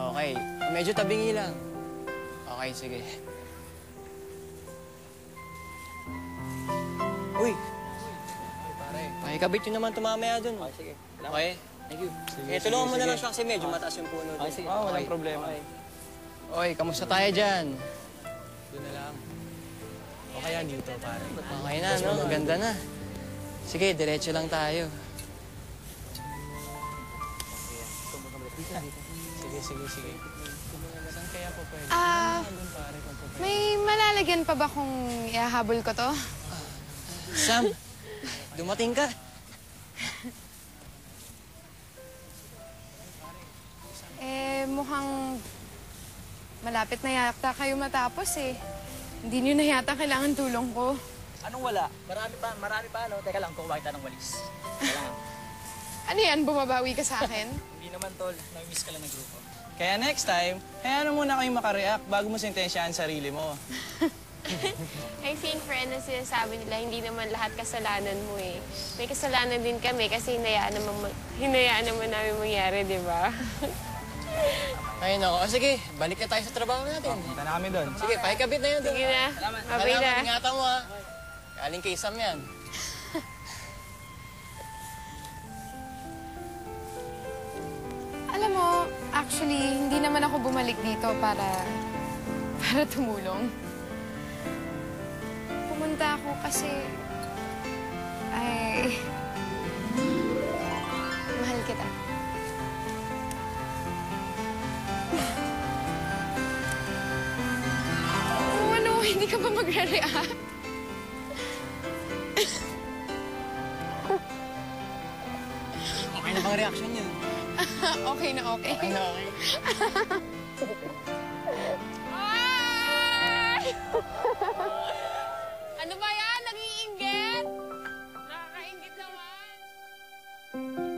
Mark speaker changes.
Speaker 1: Okay. Medyo tabingi lang. Okay, sige. Uy! Pare. Pakikabit yun naman tumamaya dun.
Speaker 2: Okay, sige.
Speaker 1: Okay?
Speaker 2: Thank you.
Speaker 1: Sige, tulungan mo na lang siya kasi medyo mataas yung puno dun.
Speaker 2: Okay, sige.
Speaker 3: Walang problema.
Speaker 2: Okay.
Speaker 1: Oy, kamusta tayo dyan?
Speaker 3: Doon na lang. O kaya dito, pare.
Speaker 1: Okay na, no? Ganda na. Sige, diretso lang tayo.
Speaker 3: Sige. Saan kaya po pwede? Doon, pare, kung po pwede.
Speaker 4: May malalagyan pa ba kung ihahabol ko to?
Speaker 1: Sam, dumating ka.
Speaker 4: Mukhang malapit na yata kayo matapos eh. Hindi nyo na yata kailangan tulong ko.
Speaker 2: Anong wala? Marami pa, ano? Teka lang, kukuha kita ng walis. Kailangan.
Speaker 4: Ano yan, bumabawi ka sa akin?
Speaker 2: Hindi naman, tol. Nami-miss ka lang ng grupo.
Speaker 3: Kaya next time, hayaan mo muna kayong makareact bago mo sintensyahan sarili mo.
Speaker 5: I think, friend, na sinasabi nila, hindi naman lahat kasalanan mo eh. May kasalanan din kami kasi hinayaan naman namin mangyari, di ba?
Speaker 1: Ay, nako. Sige, balik na tayo sa trabaho natin.
Speaker 3: Punta na kami doon.
Speaker 1: Sige, pakikabit na yun.
Speaker 5: Sige na. Mabay na.
Speaker 1: Salamat, ingatan mo ha. Galing kay Sam yan.
Speaker 4: Alam mo, actually, hindi naman ako bumalik dito para tumulong. Pumunta ako kasi mahal kita. Oh, ano? Hindi ka ba magre-react?
Speaker 1: Okay na bang reaction yun?
Speaker 4: Okay na okay.
Speaker 1: Okay na okay.
Speaker 5: Ay! Ano ba yan? Nag-iinggit? Nakakainggit naman.